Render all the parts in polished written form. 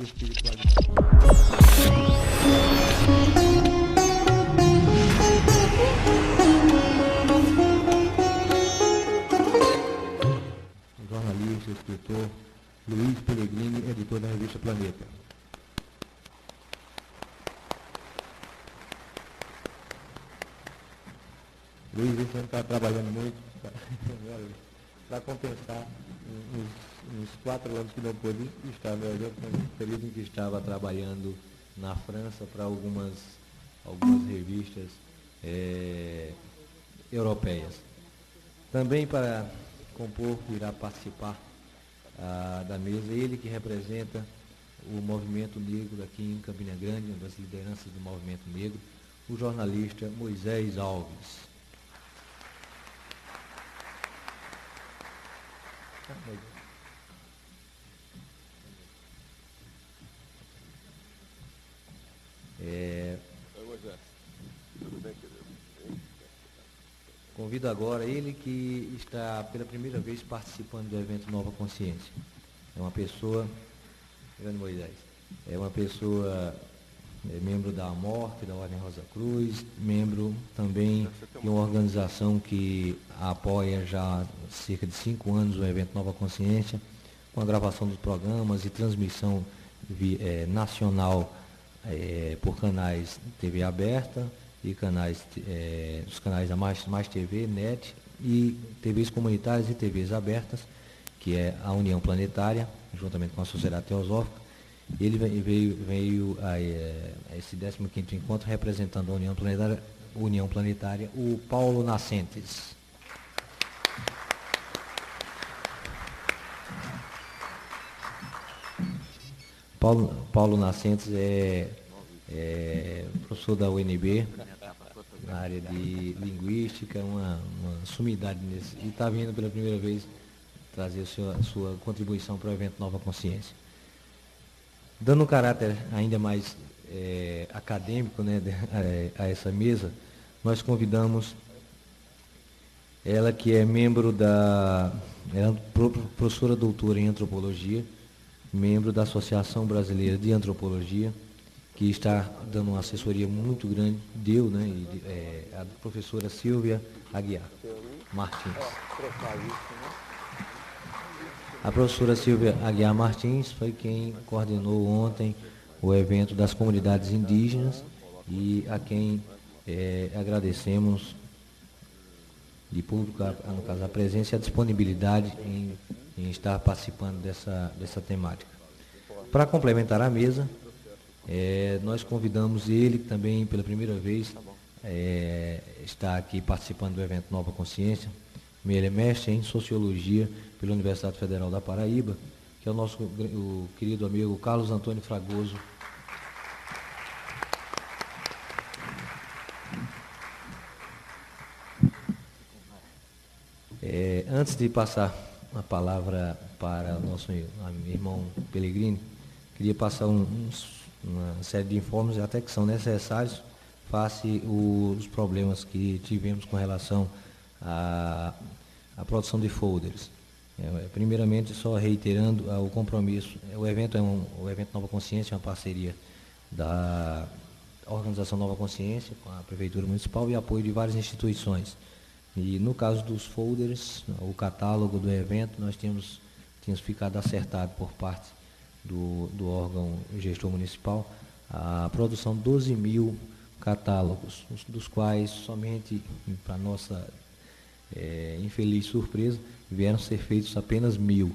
e espiritualidade. Jornalista, escritor Luiz Pellegrini, editor da revista Planeta. Luiz está trabalhando muito para compensar uns 4 anos que não pôde estar no evento, no período em que estava trabalhando na França para algumas revistas europeias. Também para compor, irá participar da mesa, ele que representa o movimento negro aqui em Campina Grande, uma das lideranças do movimento negro, o jornalista Moisés Alves. Convido agora ele que está pela primeira vez participando do evento Nova Consciência. É uma pessoa, grande Moisés, é uma pessoa, membro da AMORC, da Ordem Rosa Cruz, membro também de uma organização que apoia já há cerca de 5 anos o evento Nova Consciência, com a gravação dos programas e transmissão nacional por canais TV aberta e os canais da Mais TV, NET e TVs comunitárias e TVs abertas, que é a União Planetária, juntamente com a Sociedade Teosófica. Ele veio a esse 15º encontro representando a União Planetária, o Paulo Nascentes. Paulo Nascentes é professor da UNB, na área de linguística, uma sumidade nisso, e está vindo pela primeira vez trazer a sua contribuição para o evento Nova Consciência. Dando um caráter ainda mais acadêmico, né, a essa mesa, nós convidamos ela que é membro ela é professora doutora em antropologia, membro da Associação Brasileira de Antropologia, que está dando uma assessoria muito grande, a professora Silvia Aguiar Martins. A professora Silvia Aguiar Martins foi quem coordenou ontem o evento das comunidades indígenas e a quem agradecemos de público, no caso, a presença e a disponibilidade em estar participando dessa temática. Para complementar a mesa, nós convidamos ele, que também pela primeira vez está aqui participando do evento Nova Consciência. Ele é mestre em Sociologia pela Universidade Federal da Paraíba, que é o querido amigo Carlos Antônio Fragoso. Antes de passar a palavra para o nosso irmão Pellegrini, queria passar uma série de informes, até que são necessários, face os problemas que tivemos com relação à produção de folders. Primeiramente, só reiterando o compromisso, o evento Nova Consciência é uma parceria da Organização Nova Consciência com a Prefeitura Municipal e apoio de várias instituições. E no caso dos folders, o catálogo do evento, nós tínhamos ficado acertado por parte do órgão gestor municipal a produção de 12 mil catálogos, dos quais somente, para nossa infeliz surpresa, vieram ser feitos apenas 1.000.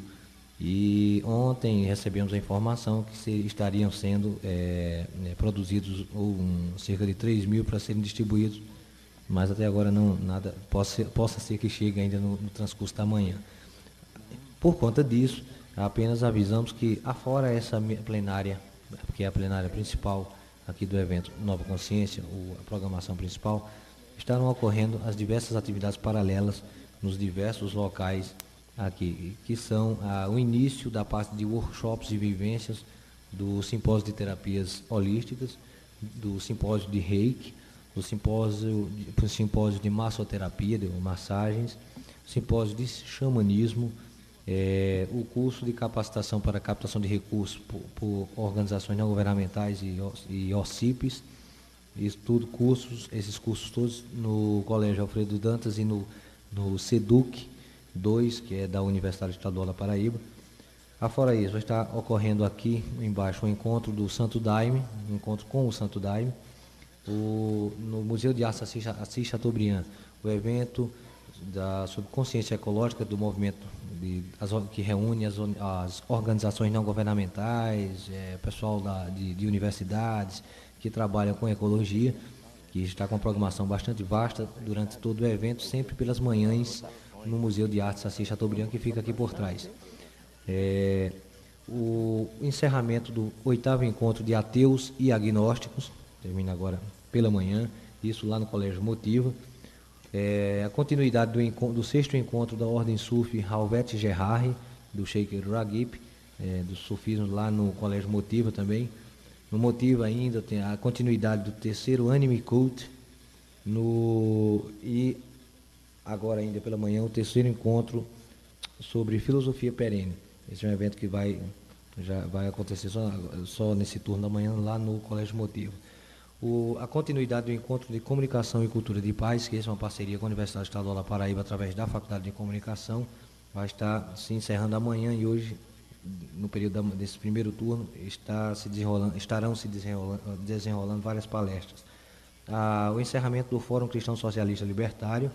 E ontem recebemos a informação que estariam sendo produzidos cerca de 3.000 para serem distribuídos, mas até agora nada possa ser que chegue ainda no transcurso da manhã. Por conta disso, apenas avisamos que, afora essa plenária, que é a plenária principal aqui do evento Nova Consciência, a programação principal, estarão ocorrendo as diversas atividades paralelas nos diversos locais aqui, que são o início da parte de workshops e vivências do simpósio de terapias holísticas, do simpósio de reiki, do simpósio de massoterapia, de massagens, simpósio de xamanismo, o curso de capacitação para captação de recursos por organizações não governamentais e OCIPs, esses cursos todos no Colégio Alfredo Dantas e no SEDUC 2, que é da Universidade Estadual da Paraíba. Afora isso, vai estar ocorrendo aqui embaixo o encontro do Santo Daime, um encontro com o Santo Daime, no Museu de Arte Assis Chateaubriand, o evento sobre consciência ecológica do movimento que reúne as organizações não governamentais, pessoal de universidades que trabalham com ecologia, que está com uma programação bastante vasta durante todo o evento, sempre pelas manhãs no Museu de Artes Assis Chateaubriand, que fica aqui por trás. O encerramento do 8º encontro de ateus e agnósticos, termina agora pela manhã, isso lá no Colégio Motiva. A continuidade do 6º encontro da Ordem Sufi Halvet Gerhari, do Sheikh Ragib, do sufismo lá no Colégio Motiva também. No Motiva ainda tem a continuidade do 3º Anime Cult, e agora ainda pela manhã o 3º encontro sobre filosofia perene. Esse é um evento que já vai acontecer só nesse turno da manhã lá no Colégio Motiva. A continuidade do encontro de comunicação e cultura de paz, que essa é uma parceria com a Universidade Estadual da Paraíba através da Faculdade de Comunicação, vai estar se encerrando amanhã e hoje, no período desse primeiro turno, estarão se desenrolando várias palestras. O encerramento do Fórum Cristão Socialista Libertário,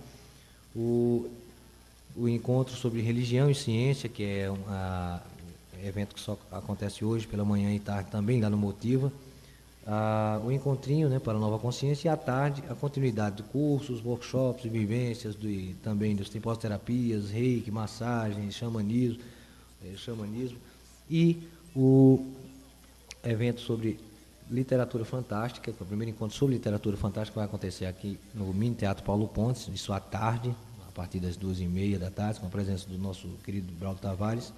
o encontro sobre religião e ciência, que é um evento que só acontece hoje pela manhã e tarde também lá no Motiva. O encontrinho, né, para a Nova Consciência, e à tarde a continuidade de cursos, workshops e vivências, também dos tempos-terapias, reiki, massagens, xamanismo, e o evento sobre literatura fantástica, que é o primeiro encontro sobre literatura fantástica, vai acontecer aqui no Mini Teatro Paulo Pontes, isso à tarde, a partir das 2h30 da tarde, com a presença do nosso querido Braulio Tavares.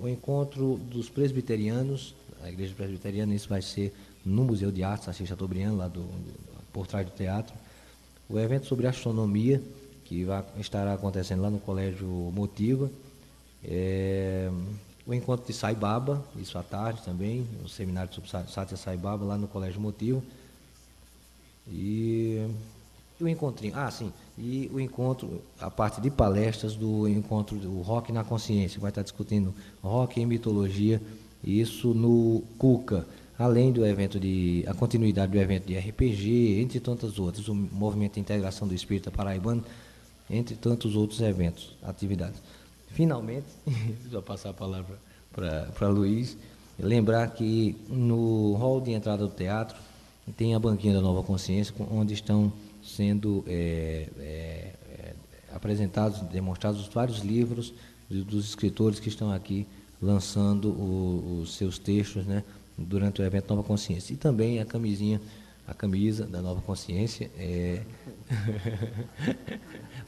O encontro dos presbiterianos, a Igreja Presbiteriana, isso vai ser no Museu de Artes Assis Chateaubriand, lá por trás do teatro. O evento sobre astronomia, que estará acontecendo lá no Colégio Motiva. O encontro de Sai Baba, isso à tarde também, o seminário sobre Satya Sai Baba, lá no Colégio Motiva. E o encontrinho, e o encontro, a parte de palestras do encontro do Rock na Consciência, vai estar discutindo rock e mitologia, isso no CUCA, além do evento a continuidade do evento de RPG, entre tantas outras, o Movimento de Integração do Espírita Paraibano, entre tantos outros eventos, atividades. Finalmente, vou passar a palavra para Luiz, lembrar que no hall de entrada do teatro tem a banquinha da Nova Consciência, onde estão sendo apresentados, demonstrados vários livros dos escritores que estão aqui lançando os seus textos, né, durante o evento Nova Consciência. E também a camisa da Nova Consciência,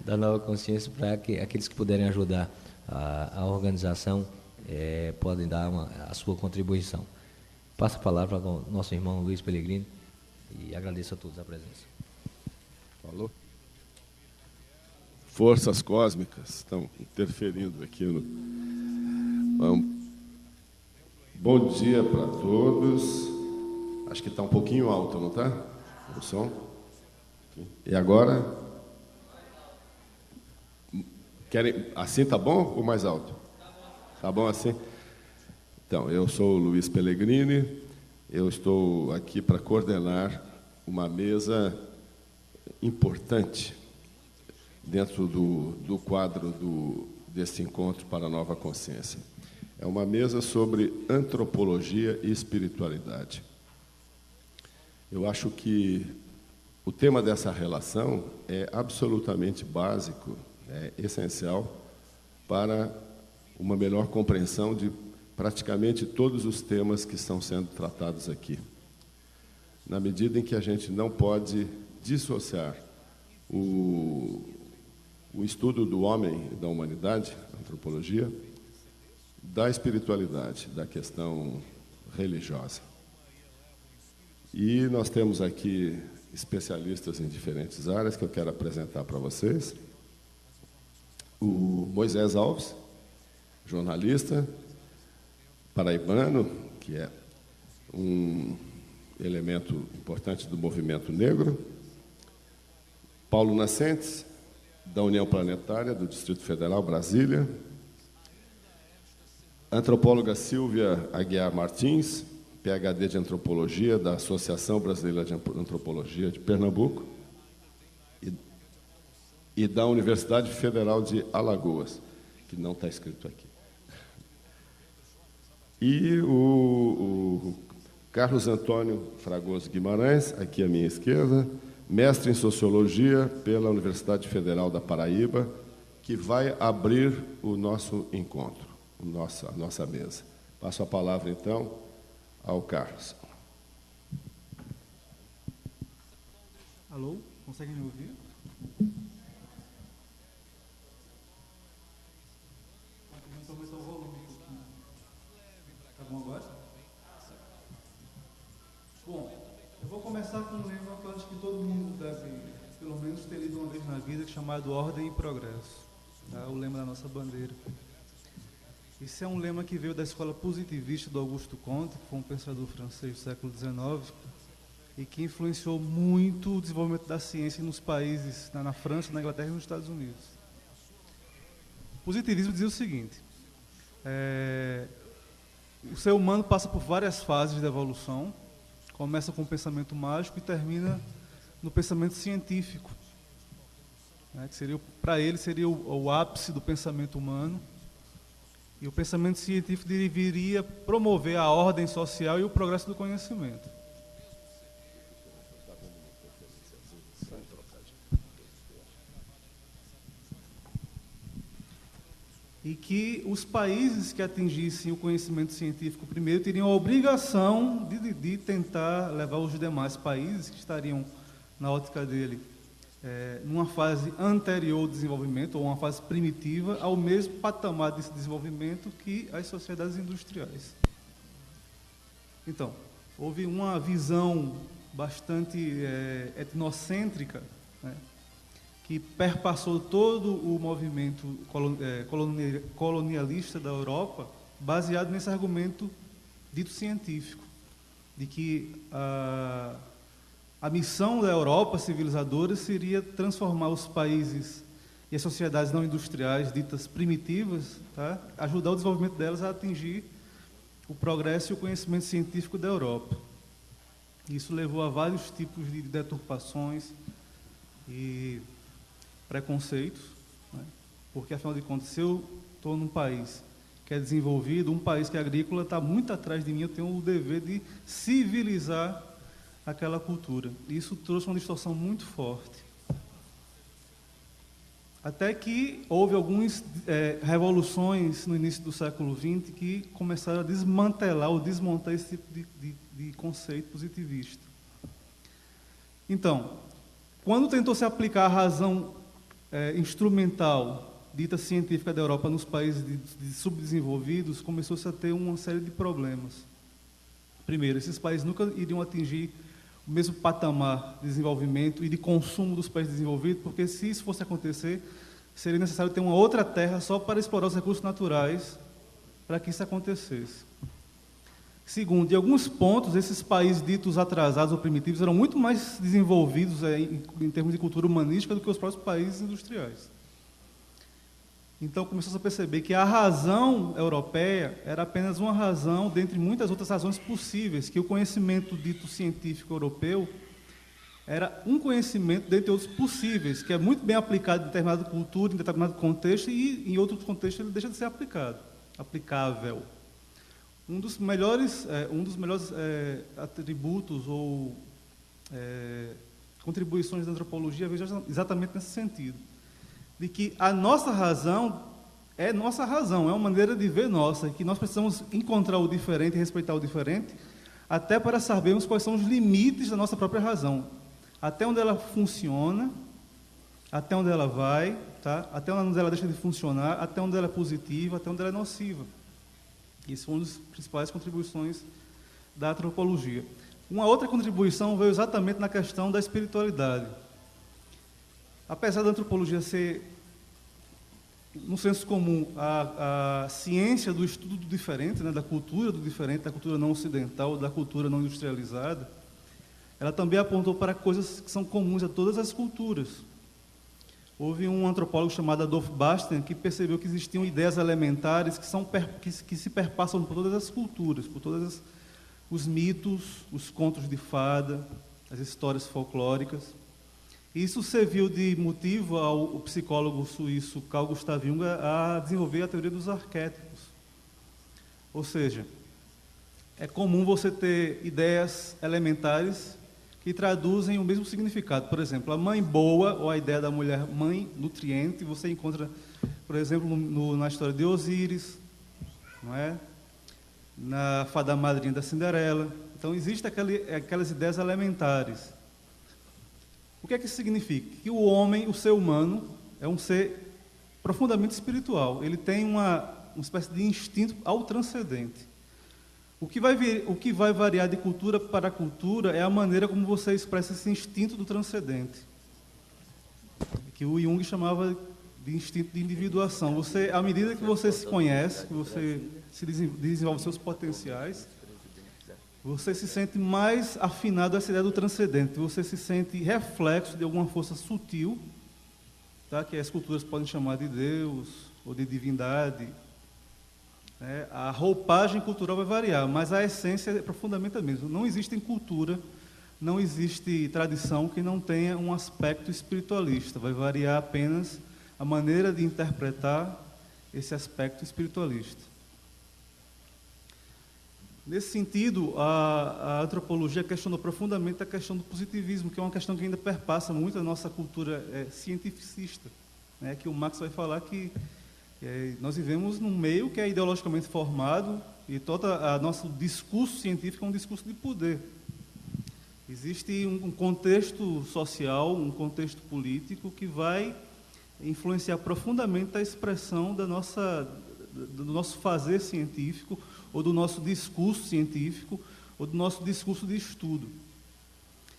da Nova Consciência, para que aqueles que puderem ajudar a organização podem dar a sua contribuição. Passo a palavra ao nosso irmão Luiz Pellegrini e agradeço a todos a presença. Falou? Forças cósmicas estão interferindo aqui Bom dia para todos. Acho que está um pouquinho alto, não está? O som? E agora? Assim está bom ou mais alto? Está bom assim? Então, eu sou o Luiz Pellegrini, eu estou aqui para coordenar uma mesa importante dentro do quadro desse encontro para a Nova Consciência. É uma mesa sobre antropologia e espiritualidade. Eu acho que o tema dessa relação é absolutamente básico, é essencial para uma melhor compreensão de praticamente todos os temas que estão sendo tratados aqui. Na medida em que a gente não pode dissociar o estudo do homem e da humanidade, a antropologia, da espiritualidade, da questão religiosa. E nós temos aqui especialistas em diferentes áreas que eu quero apresentar para vocês. O Moisés Alves, jornalista paraibano, que é um elemento importante do movimento negro. Paulo Nascentes, da União Planetária, do Distrito Federal, Brasília. Antropóloga Silvia Aguiar Martins, PhD de Antropologia, da Associação Brasileira de Antropologia de Pernambuco, e da Universidade Federal de Alagoas, que não está escrito aqui. E o Carlos Antônio Fragoso Guimarães, aqui à minha esquerda, mestre em Sociologia pela Universidade Federal da Paraíba, que vai abrir o nosso encontro, a nossa mesa. Passo a palavra, então, ao Carlos. Alô? Conseguem me ouvir? Vou aumentar o volume um pouquinho. Tá bom agora? Bom, eu vou começar com um lema que eu acho que todo mundo deve, pelo menos, ter lido uma vez na vida, chamado Ordem e Progresso. Tá? O lema da nossa bandeira. Esse é um lema que veio da escola positivista do Augusto Comte, que foi um pensador francês do século XIX, e que influenciou muito o desenvolvimento da ciência nos países, na França, na Inglaterra e nos Estados Unidos. O positivismo dizia o seguinte: o ser humano passa por várias fases de evolução, começa com o pensamento mágico e termina no pensamento científico, né, que seria, para ele, seria o ápice do pensamento humano. E o pensamento científico deveria promover a ordem social e o progresso do conhecimento. E que os países que atingissem o conhecimento científico primeiro teriam a obrigação de tentar levar os demais países que estariam, na ótica dele, numa fase anterior ao desenvolvimento, ou uma fase primitiva, ao mesmo patamar desse desenvolvimento que as sociedades industriais. Então, houve uma visão bastante etnocêntrica, né, que perpassou todo o movimento colonialista da Europa, baseado nesse argumento dito científico, de que a missão da Europa civilizadora seria transformar os países e as sociedades não industriais, ditas primitivas, tá, ajudar o desenvolvimento delas a atingir o progresso e o conhecimento científico da Europa. Isso levou a vários tipos de deturpações e preconceitos, né, porque, afinal de contas, se eu estou num país que é desenvolvido, um país que é agrícola, está muito atrás de mim, eu tenho o dever de civilizar aquela cultura. Isso trouxe uma distorção muito forte. Até que houve algumas revoluções no início do século XX que começaram a desmantelar ou desmontar esse tipo de conceito positivista. Então, quando tentou se aplicar a razão instrumental, dita científica da Europa nos países subdesenvolvidos, começou-se a ter uma série de problemas. Primeiro, esses países nunca iriam atingir o mesmo patamar de desenvolvimento e de consumo dos países desenvolvidos, porque, se isso fosse acontecer, seria necessário ter uma outra terra só para explorar os recursos naturais para que isso acontecesse. Segundo, em alguns pontos, esses países ditos atrasados ou primitivos eram muito mais desenvolvidos em termos de cultura humanística do que os próprios países industriais. Então, começou-se a perceber que a razão europeia era apenas uma razão, dentre muitas outras razões possíveis, que o conhecimento dito científico europeu era um conhecimento, dentre outros possíveis, que é muito bem aplicado em determinada cultura, em determinado contexto, e em outros contextos ele deixa de ser aplicável. Um dos melhores atributos ou contribuições da antropologia vejo exatamente nesse sentido, de que a nossa razão é uma maneira de ver nossa, que nós precisamos encontrar o diferente e respeitar o diferente, até para sabermos quais são os limites da nossa própria razão, até onde ela funciona, até onde ela vai, tá? Até onde ela deixa de funcionar, até onde ela é positiva, até onde ela é nociva. Isso foi uma das principais contribuições da antropologia. Uma outra contribuição veio exatamente na questão da espiritualidade. Apesar da antropologia ser no senso comum, a ciência do estudo do diferente, né, da cultura do diferente, da cultura não ocidental, da cultura não industrializada, ela também apontou para coisas que são comuns a todas as culturas. Houve um antropólogo chamado Adolf Bastian que percebeu que existiam ideias elementares que se perpassam por todas as culturas, por todos os mitos, os contos de fada, as histórias folclóricas. E isso serviu de motivo ao psicólogo suíço Carl Gustav Jung a desenvolver a teoria dos arquétipos. Ou seja, é comum você ter ideias elementares que traduzem o mesmo significado. Por exemplo, a mãe boa, ou a ideia da mulher mãe nutriente, você encontra, por exemplo, na história de Osíris, não é? Na fada madrinha da Cinderela. Então, existem aquelas ideias elementares. O que é que isso significa? Que o homem, o ser humano, é um ser profundamente espiritual. Ele tem uma espécie de instinto ao transcendente. O que vai variar de cultura para cultura é a maneira como você expressa esse instinto do transcendente, que o Jung chamava de instinto de individuação. Você, à medida que você se conhece, que você desenvolve seus potenciais, você se sente mais afinado a essa ideia do transcendente, você se sente reflexo de alguma força sutil, tá? Que as culturas podem chamar de Deus ou de divindade. A roupagem cultural vai variar, mas a essência é profundamente a mesma. Não existe cultura, não existe tradição que não tenha um aspecto espiritualista. Vai variar apenas a maneira de interpretar esse aspecto espiritualista. Nesse sentido, a antropologia questionou profundamente a questão do positivismo, que é uma questão que ainda perpassa muito a nossa cultura cientificista, né? Que o Marx vai falar que nós vivemos num meio que é ideologicamente formado e todo o nosso discurso científico é um discurso de poder. Existe um contexto social, um contexto político que vai influenciar profundamente a expressão do nosso fazer científico, ou do nosso discurso científico, ou do nosso discurso de estudo.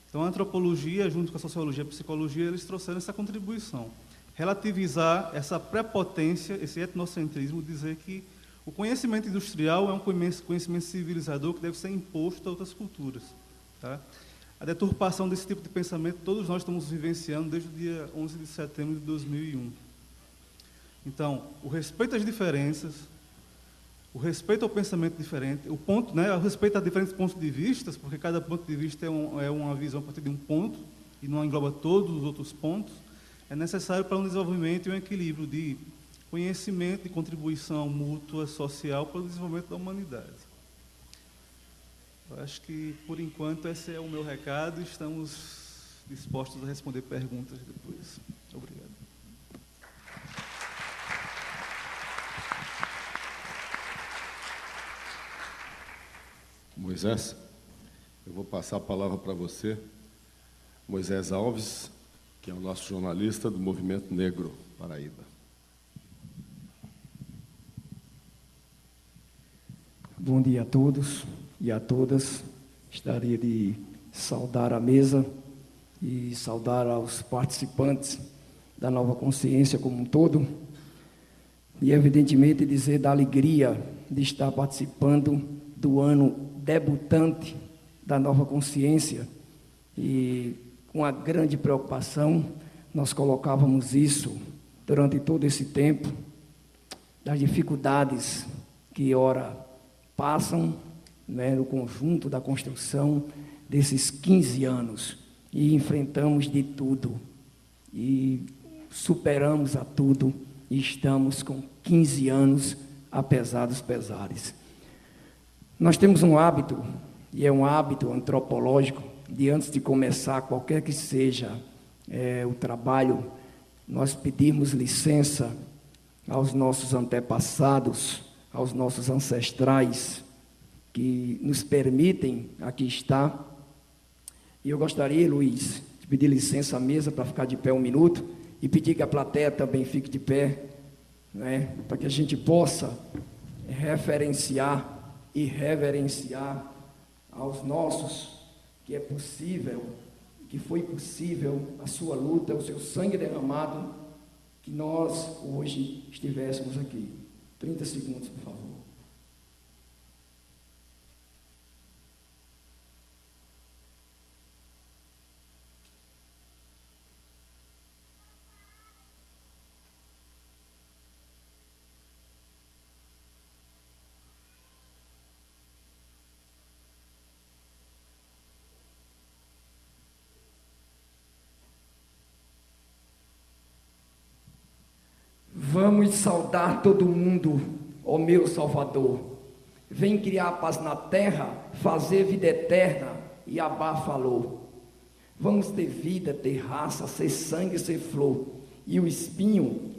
Então, a antropologia, junto com a sociologia e a psicologia, eles trouxeram essa contribuição. Relativizar essa prepotência, esse etnocentrismo, dizer que o conhecimento industrial é um conhecimento civilizador que deve ser imposto a outras culturas. Tá? A deturpação desse tipo de pensamento, todos nós estamos vivenciando desde o dia 11 de setembro de 2001. Então, o respeito às diferenças, o respeito ao pensamento diferente, o respeito a diferentes pontos de vista, porque cada ponto de vista é uma visão a partir de um ponto, e não engloba todos os outros pontos, é necessário para um desenvolvimento e um equilíbrio de conhecimento e contribuição mútua, social, para o desenvolvimento da humanidade. Eu acho que, por enquanto, esse é o meu recado e estamos dispostos a responder perguntas depois. Obrigado. Moisés, eu vou passar a palavra para você, Moisés Alves, que é o nosso jornalista do Movimento Negro Paraíba. Bom dia a todos e a todas. Gostaria de saudar a mesa e saudar aos participantes da Nova Consciência como um todo e, evidentemente, dizer da alegria de estar participando do ano debutante da Nova Consciência e, com a grande preocupação, nós colocávamos isso durante todo esse tempo, das dificuldades que, ora, passam, né, no conjunto da construção desses 15 anos, e enfrentamos de tudo, e superamos a tudo, e estamos com 15 anos, apesar dos pesares. Nós temos um hábito, e é um hábito antropológico, de antes de começar qualquer que seja o trabalho, nós pedimos licença aos nossos antepassados, aos nossos ancestrais, que nos permitem aqui estar. E eu gostaria, Luiz, de pedir licença à mesa para ficar de pé um minuto e pedir que a plateia também fique de pé, né, para que a gente possa referenciar e reverenciar aos nossos, que é possível, que foi possível a sua luta, o seu sangue derramado, que nós hoje estivéssemos aqui. 30 segundos, por favor. Vamos saudar todo mundo, ó meu Salvador. Vem criar paz na terra, fazer vida eterna, e Abá falou. Vamos ter vida, ter raça, ser sangue, ser flor. E o espinho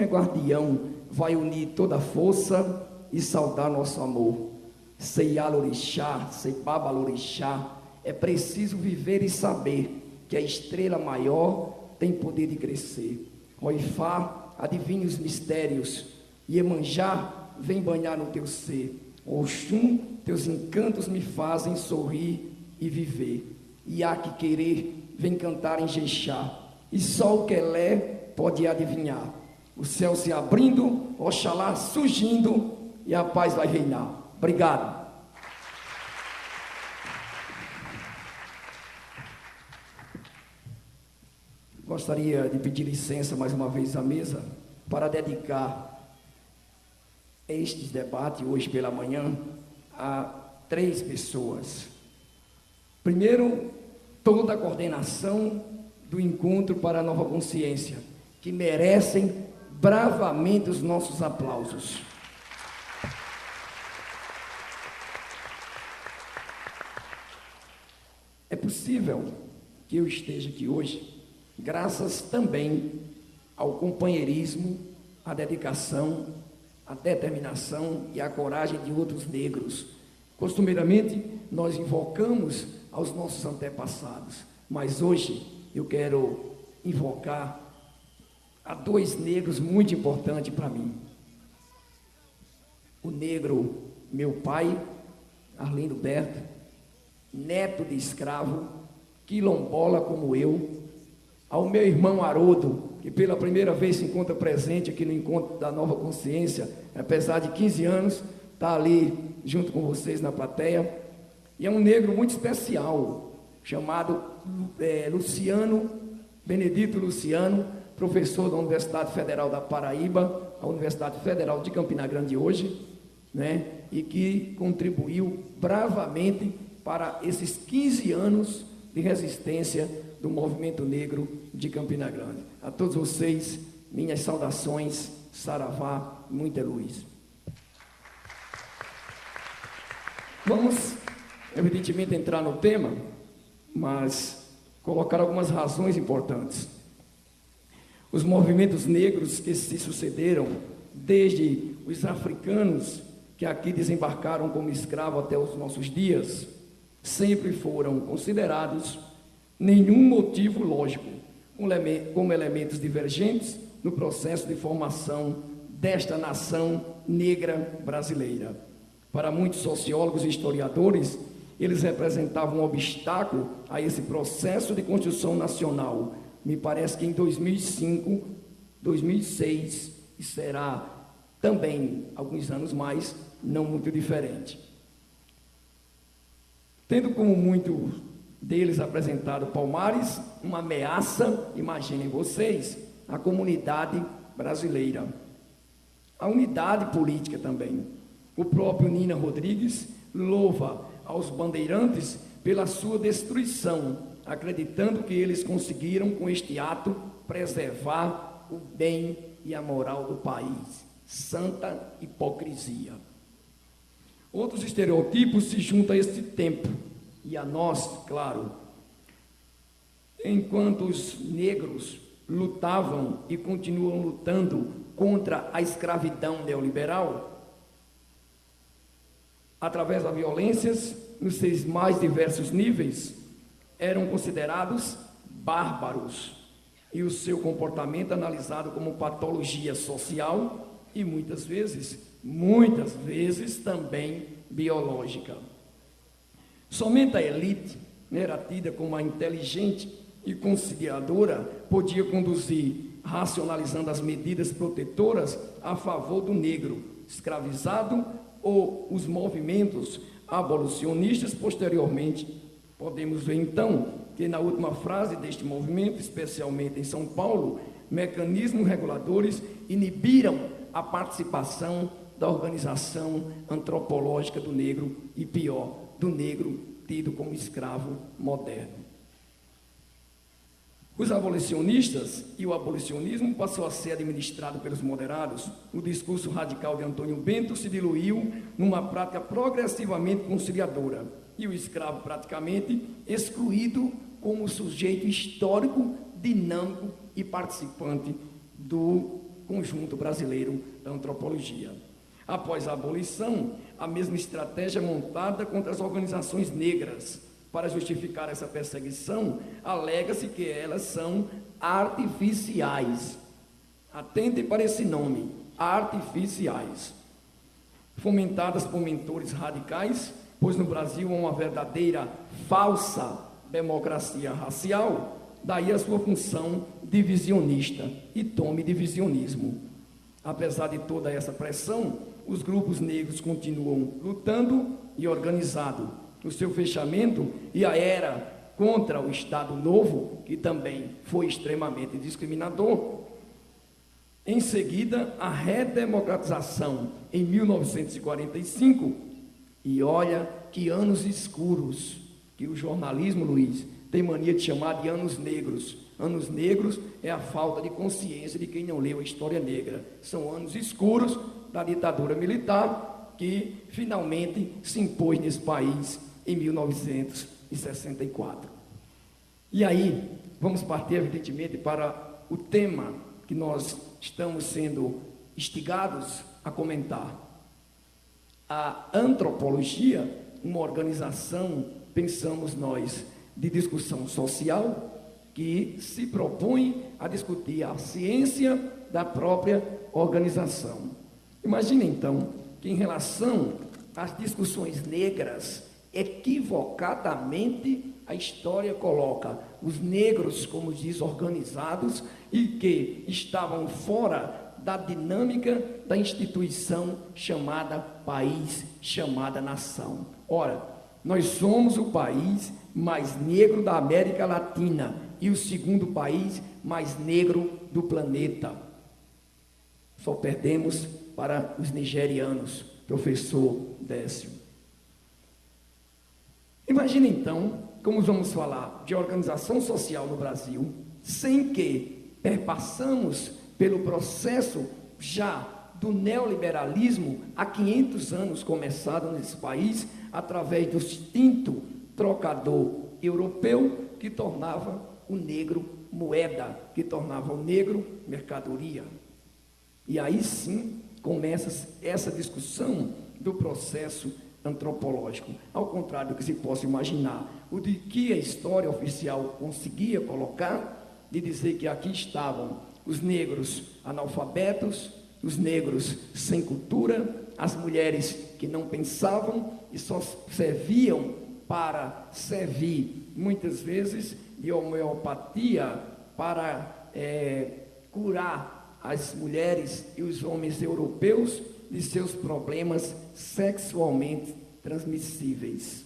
é guardião, vai unir toda a força e saudar nosso amor. Seiá Lorixá, Seibá Balorixá, é preciso viver e saber que a estrela maior tem poder de crescer. Roifá, adivinhe os mistérios, Iemanjá, vem banhar no teu ser. Oxum, teus encantos me fazem sorrir e viver. Iaque querer, vem cantar em Jexá. E só o Quelé pode adivinhar. O céu se abrindo, Oxalá surgindo, e a paz vai reinar. Obrigado. Gostaria de pedir licença mais uma vez à mesa para dedicar este debate hoje pela manhã a 3 pessoas. Primeiro, toda a coordenação do Encontro para a Nova Consciência, que merecem bravamente os nossos aplausos. É possível que eu esteja aqui hoje graças também ao companheirismo, à dedicação, à determinação e à coragem de outros negros. Costumeiramente, nós invocamos aos nossos antepassados, mas hoje eu quero invocar a 2 negros muito importantes para mim. O negro, meu pai, Arlindo Berto, neto de escravo, quilombola como eu, ao meu irmão Haroldo, que pela primeira vez se encontra presente aqui no Encontro da Nova Consciência, apesar de 15 anos, está ali junto com vocês na plateia, e é um negro muito especial, chamado Luciano, Benedito Luciano, professor da Universidade Federal da Paraíba, a Universidade Federal de Campina Grande hoje, né, e que contribuiu bravamente para esses 15 anos de resistência do movimento negro de Campina Grande. A todos vocês, minhas saudações, saravá, muita luz. Vamos, evidentemente, entrar no tema, mas colocar algumas razões importantes. Os movimentos negros que se sucederam, desde os africanos que aqui desembarcaram como escravos até os nossos dias, sempre foram considerados nenhum motivo lógico, como elementos divergentes no processo de formação desta nação negra brasileira. Para muitos sociólogos e historiadores, eles representavam um obstáculo a esse processo de construção nacional. Me parece que em 2005, 2006, e será também alguns anos mais, não muito diferente. Tendo como muito deles apresentado Palmares, uma ameaça, imaginem vocês, à comunidade brasileira. A unidade política também. O próprio Nina Rodrigues louva aos bandeirantes pela sua destruição, acreditando que eles conseguiram, com este ato, preservar o bem e a moral do país. Santa hipocrisia. Outros estereotipos se juntam a este tempo, e a nós, claro. Enquanto os negros lutavam e continuam lutando contra a escravidão neoliberal, através das violências, nos seus mais diversos níveis, eram considerados bárbaros, e o seu comportamento analisado como patologia social e muitas vezes também biológica. Somente a elite, era tida como a inteligente e conciliadora, podia conduzir racionalizando as medidas protetoras a favor do negro escravizado ou os movimentos abolicionistas posteriormente. Podemos ver então que na última fase deste movimento, especialmente em São Paulo, mecanismos reguladores inibiram a participação da organização antropológica do negro e, pior, do negro tido como escravo moderno. Os abolicionistas e o abolicionismo passou a ser administrado pelos moderados. O discurso radical de Antônio Bento se diluiu numa prática progressivamente conciliadora e o escravo praticamente excluído como sujeito histórico, dinâmico e participante do conjunto brasileiro da antropologia. Após a abolição, a mesma estratégia montada contra as organizações negras. Para justificar essa perseguição, alega-se que elas são artificiais. Atentem para esse nome, artificiais. Fomentadas por mentores radicais, pois no Brasil há uma verdadeira falsa democracia racial, daí a sua função divisionista, e tome divisionismo. Apesar de toda essa pressão, os grupos negros continuam lutando e organizados. O seu fechamento e a era contra o Estado Novo, que também foi extremamente discriminador. Em seguida, a redemocratização em 1945, e olha que anos escuros, que o jornalismo, Luiz, tem mania de chamar de anos negros. Anos negros é a falta de consciência de quem não leu a história negra. São anos escuros da ditadura militar que finalmente se impôs nesse país em 1964. E aí, vamos partir evidentemente para o tema que nós estamos sendo instigados a comentar. A antropologia, uma organização, pensamos nós, de discussão social, que se propõe a discutir a ciência da própria organização. Imagine então que em relação às discussões negras, equivocadamente a história coloca os negros como desorganizados e que estavam fora da dinâmica da instituição chamada país, chamada nação. Ora, nós somos o país mais negro da América Latina e o segundo país mais negro do planeta. Só perdemos para os nigerianos, professor Décio. Imagine então como vamos falar de organização social no Brasil, sem que perpassamos pelo processo já do neoliberalismo há 500 anos começado nesse país, através do instinto trocador europeu que tornava o negro moeda, que tornava o negro mercadoria. E aí sim começa essa discussão do processo antropológico, ao contrário do que se possa imaginar, o de que a história oficial conseguia colocar, de dizer que aqui estavam os negros analfabetos, os negros sem cultura, as mulheres que não pensavam e só serviam para servir, muitas vezes, de homeopatia para curar as mulheres e os homens europeus de seus problemas sexualmente transmissíveis.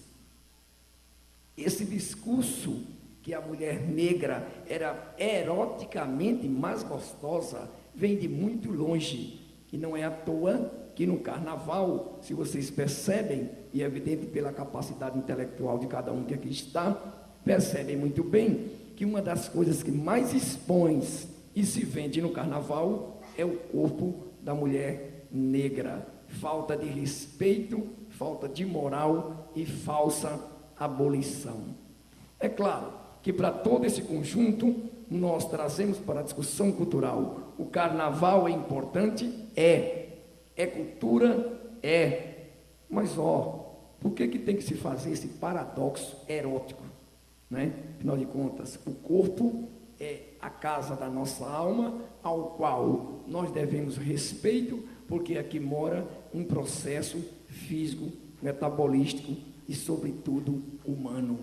Esse discurso que a mulher negra era eroticamente mais gostosa vem de muito longe, e não é à toa que no carnaval, se vocês percebem, e é evidente pela capacidade intelectual de cada um que aqui está, percebem muito bem que uma das coisas que mais expõe e se vende no carnaval é o corpo da mulher negra. Falta de respeito, falta de moral e falsa abolição. É claro que para todo esse conjunto nós trazemos para a discussão cultural. O carnaval é importante? É cultura? É. Mas por que tem que se fazer esse paradoxo erótico? Né? Afinal de contas, o corpo é a casa da nossa alma, ao qual nós devemos respeito, porque aqui mora um processo físico, metabolístico e, sobretudo, humano.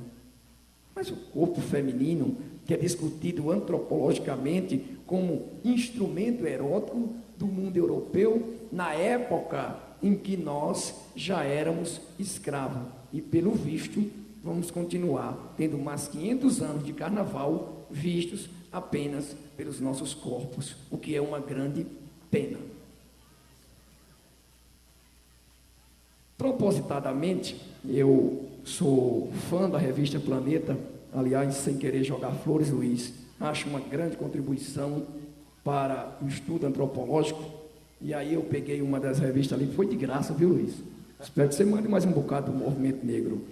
Mas o corpo feminino, que é discutido antropologicamente como instrumento erótico do mundo europeu, na época em que nós já éramos escravos. E, pelo visto, vamos continuar tendo mais 500 anos de carnaval vistos apenas pelos nossos corpos, o que é uma grande pena. Propositadamente, eu sou fã da revista Planeta, aliás, sem querer jogar flores, Luiz, acho uma grande contribuição para o estudo antropológico, e aí eu peguei uma das revistas ali, foi de graça, viu, Luiz? Espero que você mande mais um bocado do movimento negro.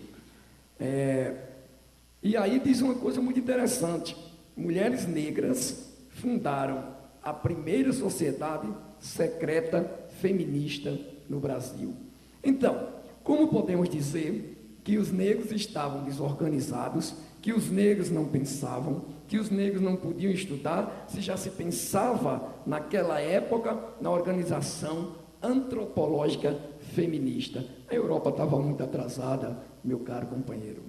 E aí diz uma coisa muito interessante: mulheres negras fundaram a primeira sociedade secreta feminista no Brasil. Então, como podemos dizer que os negros estavam desorganizados, que os negros não pensavam, que os negros não podiam estudar, se já se pensava naquela época na organização antropológica feminista? A Europa estava muito atrasada, meu caro companheiro.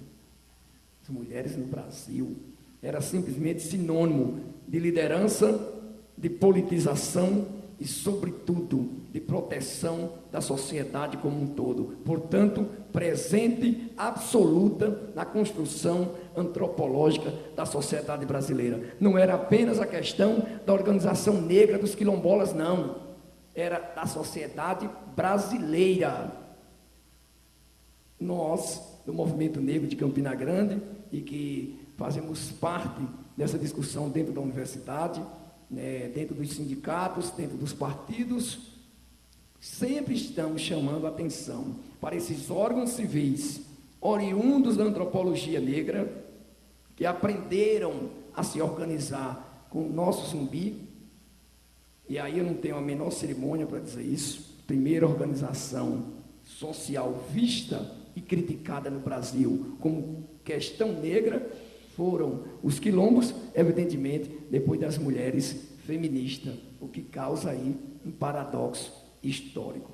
As mulheres no Brasil era simplesmente sinônimo de liderança, de politização e, sobretudo, de proteção da sociedade como um todo. Portanto, presente absoluta na construção antropológica da sociedade brasileira. Não era apenas a questão da organização negra dos quilombolas, não. Era da sociedade brasileira. Nós, do Movimento Negro de Campina Grande, e que fazemos parte dessa discussão dentro da universidade, dentro dos sindicatos, dentro dos partidos, sempre estamos chamando a atenção para esses órgãos civis oriundos da antropologia negra, que aprenderam a se organizar com o nosso zumbi. E aí eu não tenho a menor cerimônia para dizer isso. Primeira organização social vista e criticada no Brasil como questão negra foram os quilombos, evidentemente, depois das mulheres feministas, o que causa aí um paradoxo histórico.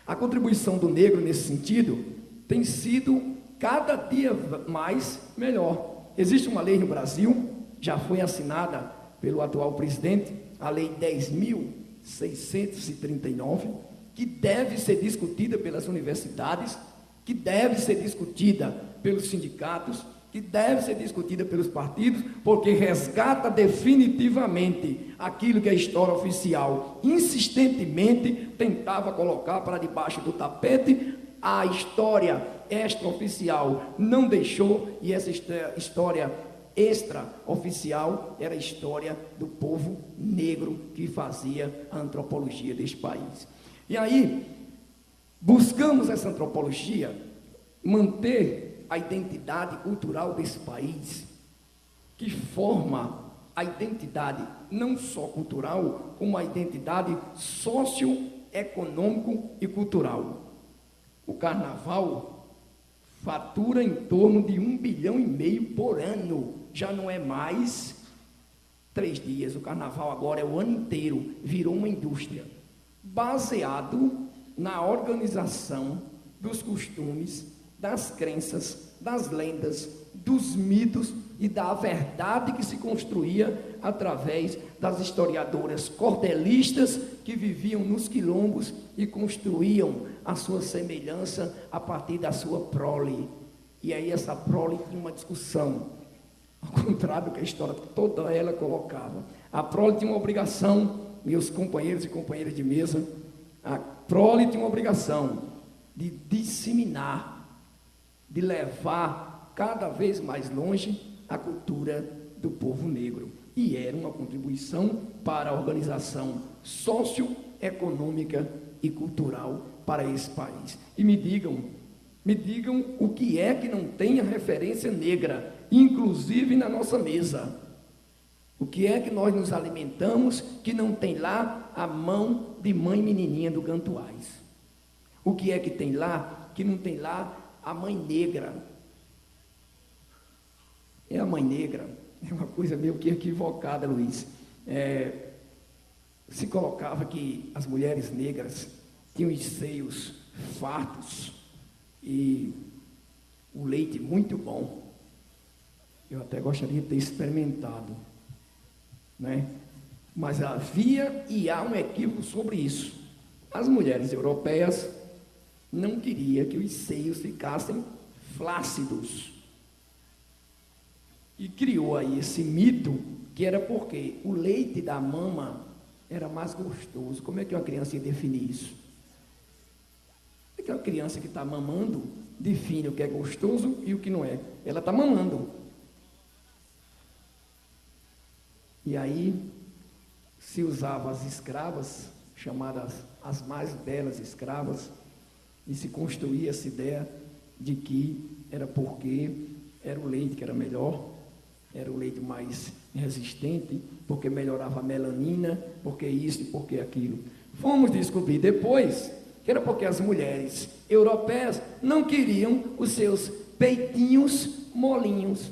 A contribuição do negro nesse sentido tem sido cada dia mais melhor. Existe uma lei no Brasil, já foi assinada pelo atual presidente, a Lei 10.639, que deve ser discutida pelas universidades, que deve ser discutida pelos sindicatos, que deve ser discutida pelos partidos, porque resgata definitivamente aquilo que a história oficial insistentemente tentava colocar para debaixo do tapete. A história extraoficial não deixou, e essa história extraoficial era a história do povo negro que fazia a antropologia deste país. E aí, buscamos essa antropologia manter a identidade cultural desse país, que forma a identidade não só cultural, como a identidade socioeconômico e cultural. O carnaval fatura em torno de 1,5 bilhão por ano, já não é mais 3 dias, o carnaval agora é o ano inteiro, virou uma indústria, baseado na organização dos costumes, das crenças, das lendas, dos mitos e da verdade que se construía através das historiadoras cordelistas que viviam nos quilombos e construíam a sua semelhança a partir da sua prole. E aí essa prole tinha uma discussão, ao contrário do que a história toda ela colocava. A prole tinha uma obrigação, meus companheiros e companheiras de mesa, a prole tinha uma obrigação de disseminar, de levar cada vez mais longe a cultura do povo negro. E era uma contribuição para a organização socioeconômica e cultural para esse país. E me digam o que é que não tem a referência negra, inclusive na nossa mesa. O que é que nós nos alimentamos que não tem lá a mão de mãe menininha do Gantuais? O que é que tem lá que não tem lá a mãe negra? É a mãe negra, é uma coisa meio que equivocada, Luiz. Se colocava que as mulheres negras tinham os seios fartos e o leite muito bom. Eu até gostaria de ter experimentado, né? Mas havia e há um equívoco sobre isso. As mulheres europeias não queriam que os seios ficassem flácidos. E criou aí esse mito, que era porque o leite da mama era mais gostoso. Como é que uma criança ia definir isso? É que uma criança que está mamando define o que é gostoso e o que não é. Ela está mamando. E aí se usava as escravas, chamadas as mais belas escravas, e se construía essa ideia de que era porque era o leite que era melhor, era o leite mais resistente, porque melhorava a melanina, porque isso e porque aquilo. Fomos descobrir depois que era porque as mulheres europeias não queriam os seus peitinhos molinhos.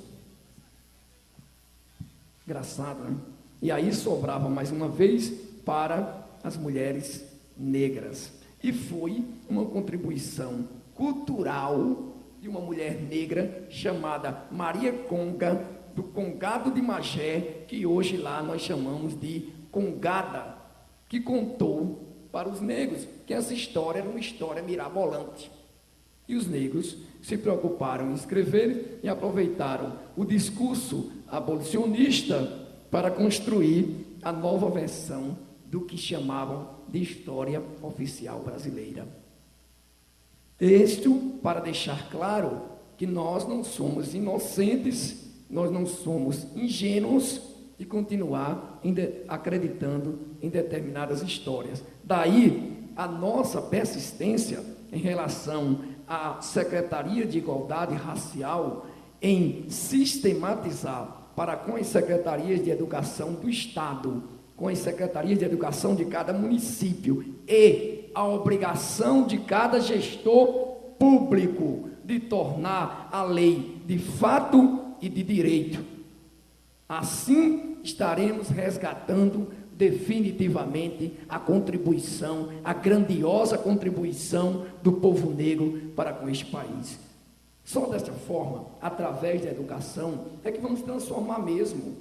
Engraçado, né? E aí sobrava mais uma vez para as mulheres negras. E foi uma contribuição cultural de uma mulher negra chamada Maria Conga, do Congado de Magé, que hoje lá nós chamamos de Congada, que contou para os negros que essa história era uma história mirabolante. E os negros se preocuparam em escrever e aproveitaram o discurso abolicionista para construir a nova versão do que chamavam de história oficial brasileira. Isto para deixar claro que nós não somos inocentes, nós não somos ingênuos de continuar acreditando em determinadas histórias. Daí a nossa persistência em relação à Secretaria de Igualdade Racial em sistematizar para com as secretarias de educação do Estado, com as secretarias de educação de cada município e a obrigação de cada gestor público de tornar a lei de fato e de direito. Assim estaremos resgatando definitivamente a contribuição, a grandiosa contribuição do povo negro para com este país. Só desta forma, através da educação, é que vamos transformar mesmo.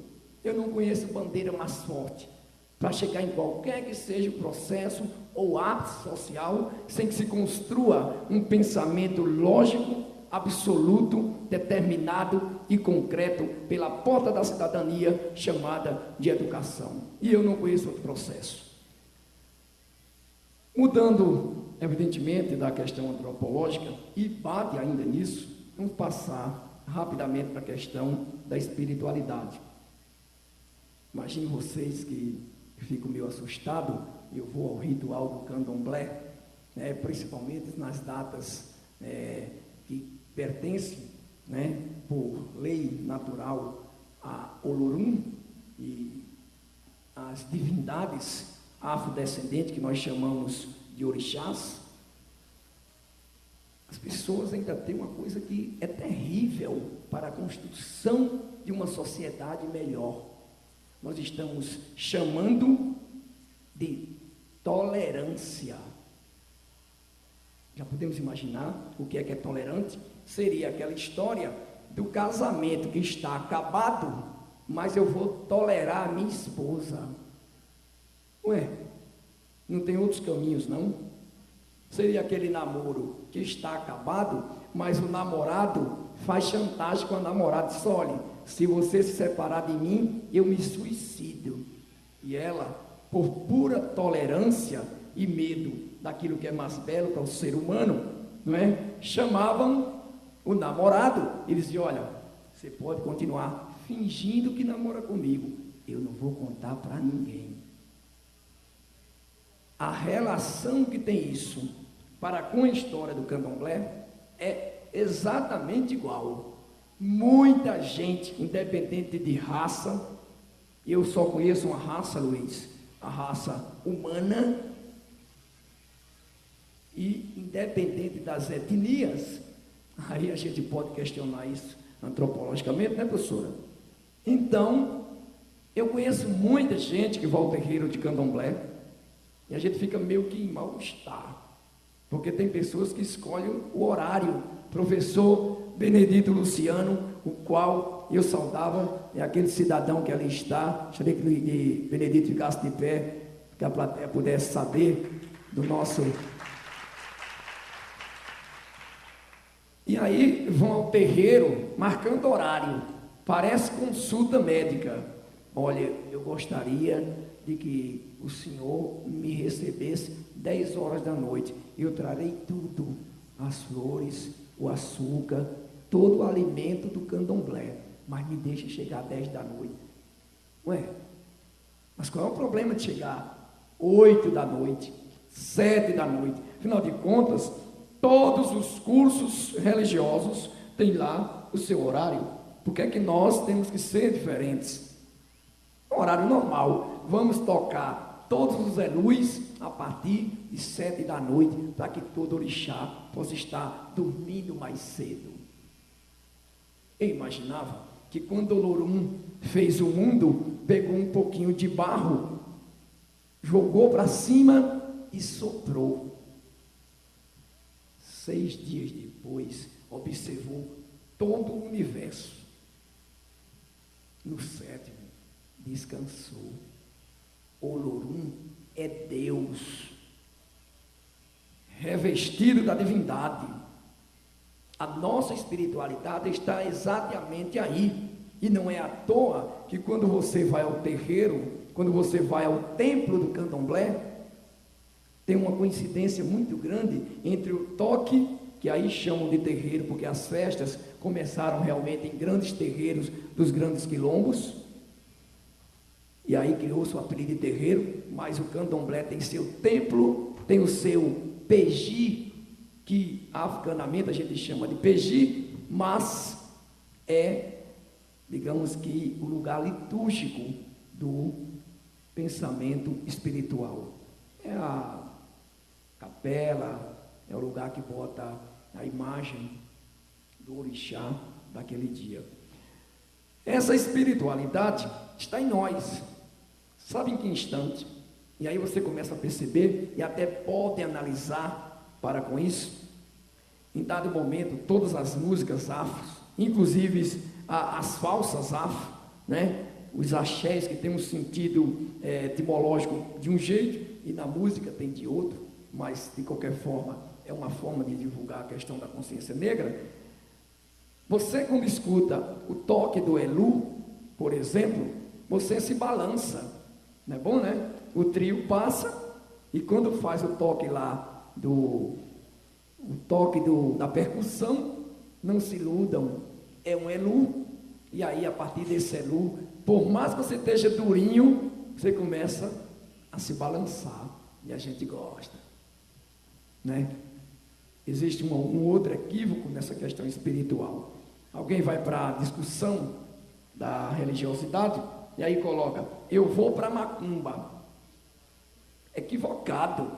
Eu não conheço bandeira mais forte para chegar em qualquer que seja o processo ou ato social, sem que se construa um pensamento lógico, absoluto, determinado e concreto pela porta da cidadania chamada de educação. E eu não conheço outro processo. Mudando, evidentemente, da questão antropológica, e bate ainda nisso, vamos passar rapidamente para a questão da espiritualidade. Imagine vocês que fico meio assustado, eu vou ao ritual do candomblé, principalmente nas datas que pertencem, por lei natural, a Olorum e as divindades afrodescendentes que nós chamamos de orixás. As pessoas ainda têm uma coisa que é terrível para a construção de uma sociedade melhor. Nós estamos chamando de tolerância. Já podemos imaginar o que é tolerante? Seria aquela história do casamento que está acabado, mas eu vou tolerar a minha esposa. Ué, não tem outros caminhos, não? Seria aquele namoro que está acabado, mas o namorado faz chantagem com a namorada, diz: olha, se você se separar de mim, eu me suicido. E ela, por pura tolerância e medo daquilo que é mais belo para o ser humano, chamavam o namorado e diziam: olha, você pode continuar fingindo que namora comigo, eu não vou contar para ninguém. A relação que tem isso para com a história do candomblé é exatamente igual. Muita gente, independente de raça, eu só conheço uma raça, Luiz, a raça humana, e independente das etnias, aí a gente pode questionar isso antropologicamente, né, professora? Então, eu conheço muita gente que vai ao terreiro de candomblé, e a gente fica meio que em mal-estar, porque tem pessoas que escolhem o horário. Professor, Benedito Luciano, o qual eu saudava, é aquele cidadão que ali está. Gostaria que Benedito ficasse de pé, que a plateia pudesse saber do nosso... E aí vão ao terreiro, marcando horário, parece consulta médica. Olha, eu gostaria de que o senhor me recebesse 10 horas da noite, eu trarei tudo, as flores, o açúcar, todo o alimento do candomblé, mas me deixe chegar 10 da noite. Ué, mas qual é o problema de chegar 8 da noite, 7 da noite? Afinal de contas, todos os cursos religiosos têm lá o seu horário. Por que é que nós temos que ser diferentes? No horário normal, vamos tocar todos os elus a partir de 7 da noite, para que todo orixá possa estar dormindo mais cedo. Eu imaginava que quando Olorum fez o mundo, pegou um pouquinho de barro, jogou para cima e soprou. 6 dias depois, observou todo o universo. No 7º, descansou. Olorum é Deus, revestido da divindade. A nossa espiritualidade está exatamente aí. E não é à toa que quando você vai ao terreiro, quando você vai ao templo do candomblé, tem uma coincidência muito grande entre o toque, que aí chamam de terreiro, porque as festas começaram realmente em grandes terreiros dos grandes quilombos, e aí criou-se o apelido de terreiro, mas o candomblé tem seu templo, tem o seu peji, que africanamente a gente chama de peji, mas é, digamos que, o lugar litúrgico do pensamento espiritual. É a capela, é o lugar que bota a imagem do orixá daquele dia. Essa espiritualidade está em nós. Sabe em que instante? E aí você começa a perceber e até pode analisar para com isso. Em dado momento, todas as músicas afros, inclusive as falsas afro, né? Os axés que tem um sentido etimológico de um jeito e na música tem de outro, mas de qualquer forma é uma forma de divulgar a questão da consciência negra. Você, quando escuta o toque do Elu, por exemplo, você se balança, não é bom, né? O trio passa e quando faz o toque lá da percussão, não se iludam, é um Elu, e aí a partir desse Elu, por mais que você esteja durinho, você começa a se balançar, e a gente gosta, né? Existe um outro equívoco nessa questão espiritual. Alguém vai para a discussão da religiosidade, e aí coloca, eu vou para macumba. Equivocado.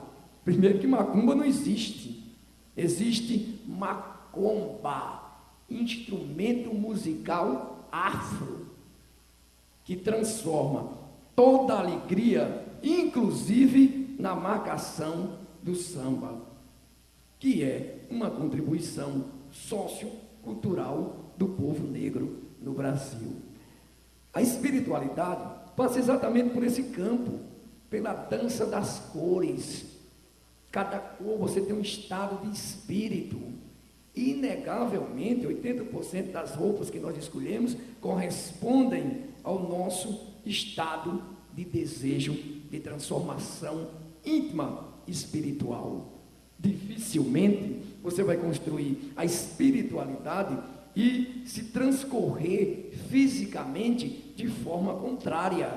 Primeiro que macumba não existe. Existe macumba, instrumento musical afro, que transforma toda a alegria, inclusive na marcação do samba, que é uma contribuição sociocultural do povo negro no Brasil. A espiritualidade passa exatamente por esse campo, pela dança das cores. Cada cor você tem um estado de espírito. Inegavelmente, 80% das roupas que nós escolhemos correspondem ao nosso estado de desejo, de transformação íntima espiritual. Dificilmente você vai construir a espiritualidade e se transcorrer fisicamente de forma contrária.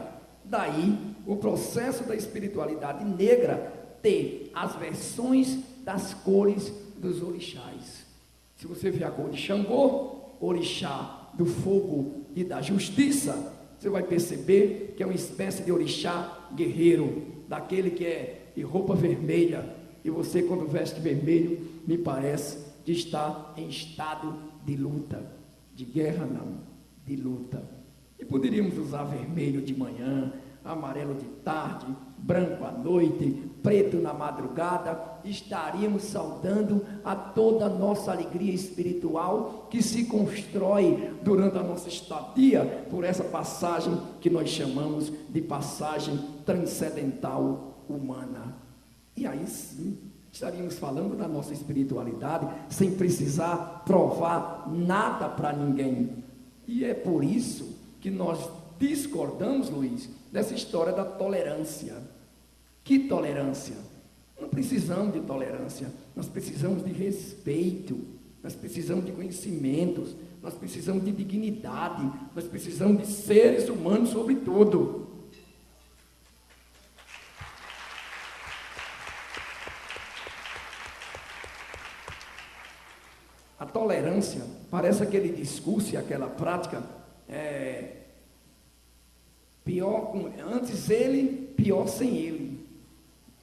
Daí o processo da espiritualidade negra ter as versões das cores dos orixás. Se você vê a cor de Xangô, orixá do fogo e da justiça, você vai perceber que é uma espécie de orixá guerreiro, daquele que é de roupa vermelha, e você, quando veste vermelho, me parece que está em estado de luta, de guerra não, de luta. E poderíamos usar vermelho de manhã, amarelo de tarde, branco à noite, preto na madrugada, estaríamos saudando a toda a nossa alegria espiritual que se constrói durante a nossa estadia por essa passagem que nós chamamos de passagem transcendental humana. E aí sim, estaríamos falando da nossa espiritualidade sem precisar provar nada para ninguém. E é por isso que nós discordamos, Luiz, dessa história da tolerância. Que tolerância? Não precisamos de tolerância, nós precisamos de respeito, nós precisamos de conhecimentos, nós precisamos de dignidade, nós precisamos de seres humanos sobretudo. A tolerância parece aquele discurso e aquela prática, pior antes ele, pior sem ele.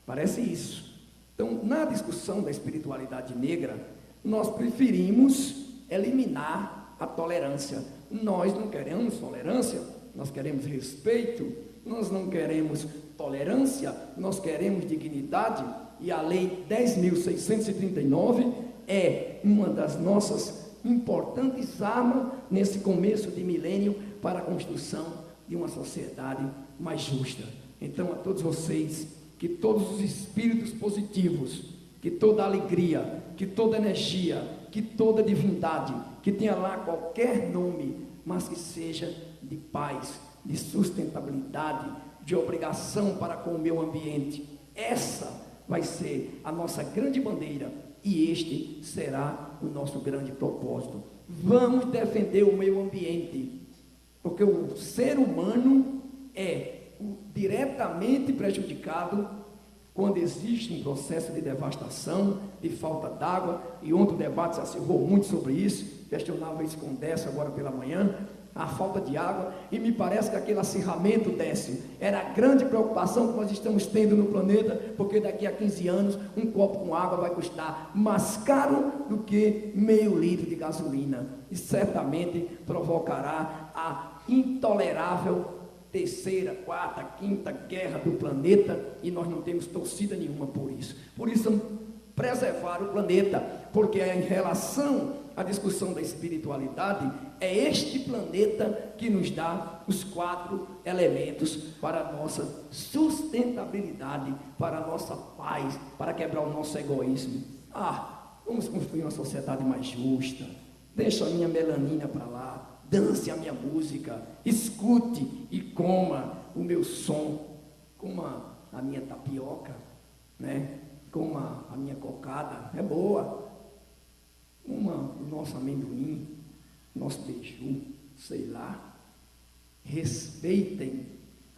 Parece isso. Então, na discussão da espiritualidade negra, nós preferimos eliminar a tolerância. Nós não queremos tolerância, nós queremos respeito, nós não queremos tolerância, nós queremos dignidade, e a Lei 10.639 é uma das nossas importantes armas nesse começo de milênio para a construção de uma sociedade mais justa. Então, a todos vocês, que todos os espíritos positivos, que toda alegria, que toda energia, que toda divindade, que tenha lá qualquer nome, mas que seja de paz, de sustentabilidade, de obrigação para com o meio ambiente. Essa vai ser a nossa grande bandeira e este será o nosso grande propósito. Vamos defender o meio ambiente, porque o ser humano é diretamente prejudicado quando existe um processo de devastação, de falta d'água, e ontem o debate se acirrou muito sobre isso, questionava isso com o Décio agora pela manhã, a falta de água, e me parece que aquele acirramento, Décio, era a grande preocupação que nós estamos tendo no planeta, porque daqui a 15 anos um copo com água vai custar mais caro do que meio litro de gasolina, e certamente provocará a intolerável terceira, quarta, quinta guerra do planeta, e nós não temos torcida nenhuma por isso. Por isso, preservar o planeta, porque em relação à discussão da espiritualidade, é este planeta que nos dá os 4 elementos para a nossa sustentabilidade, para a nossa paz, para quebrar o nosso egoísmo. Vamos construir uma sociedade mais justa. Deixa a minha melanina para lá. Dance a minha música, escute e coma o meu som, coma a minha tapioca, né? Coma a minha cocada, é boa, coma o nosso amendoim, nosso beiju, sei lá. Respeitem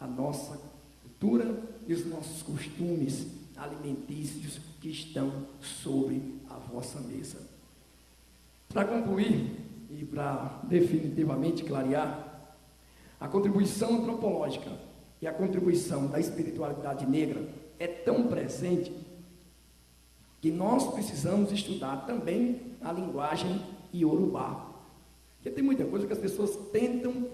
a nossa cultura e os nossos costumes alimentícios que estão sobre a vossa mesa. Para concluir, e para definitivamente clarear, a contribuição antropológica e a contribuição da espiritualidade negra é tão presente que nós precisamos estudar também a linguagem iorubá. Porque tem muita coisa que as pessoas tentam,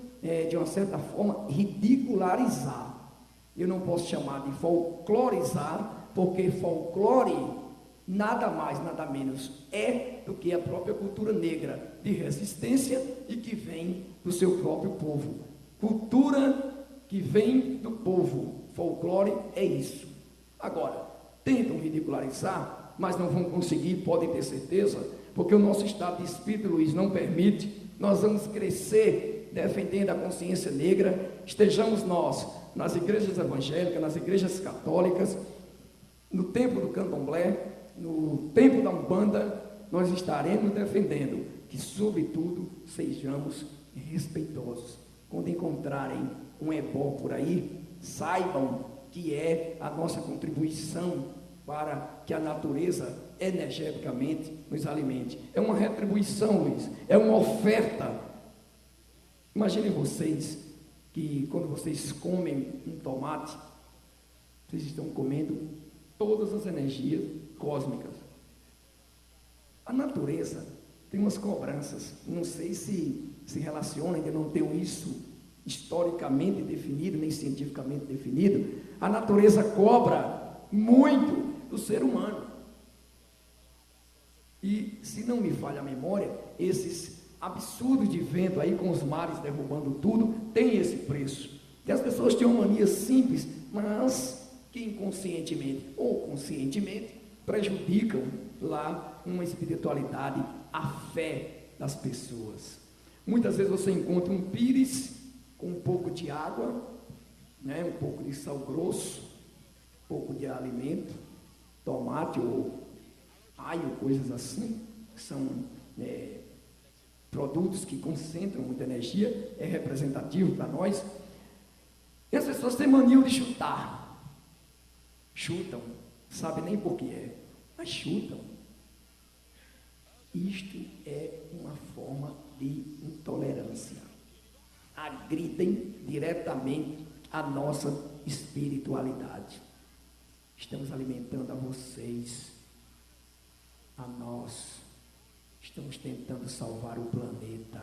de uma certa forma, ridicularizar. Eu não posso chamar de folclorizar, porque folclore nada mais, nada menos é do que a própria cultura negra de resistência e que vem do seu próprio povo. Cultura que vem do povo, folclore é isso. Agora, tentam ridicularizar, mas não vão conseguir, podem ter certeza, porque o nosso estado de espírito, Luiz, não permite. Nós vamos crescer defendendo a consciência negra, estejamos nós nas igrejas evangélicas, nas igrejas católicas, no tempo do candomblé, no tempo da Umbanda, nós estaremos defendendo que, sobretudo, sejamos respeitosos. Quando encontrarem um ebó por aí, saibam que é a nossa contribuição para que a natureza energeticamente nos alimente. É uma retribuição, Luiz, é uma oferta. Imaginem vocês que quando vocês comem um tomate, vocês estão comendo todas as energias cósmicas. A natureza tem umas cobranças, não sei se relaciona, ainda não tenho isso historicamente definido, nem cientificamente definido, a natureza cobra muito do ser humano. E, se não me falha a memória, esses absurdos de vento aí, com os mares derrubando tudo, tem esse preço. E as pessoas têm uma mania simples, mas que inconscientemente ou conscientemente prejudicam lá uma espiritualidade, a fé das pessoas. Muitas vezes você encontra um pires com um pouco de água, né, um pouco de sal grosso, um pouco de alimento, tomate ou alho, coisas assim, que são produtos que concentram muita energia, é representativo para nós. E as pessoas têm mania de chutar. Chutam, sabe nem por que é, mas chutam. Isto é uma forma de intolerância. Agridem diretamente a nossa espiritualidade. Estamos alimentando a vocês, a nós. Estamos tentando salvar o planeta.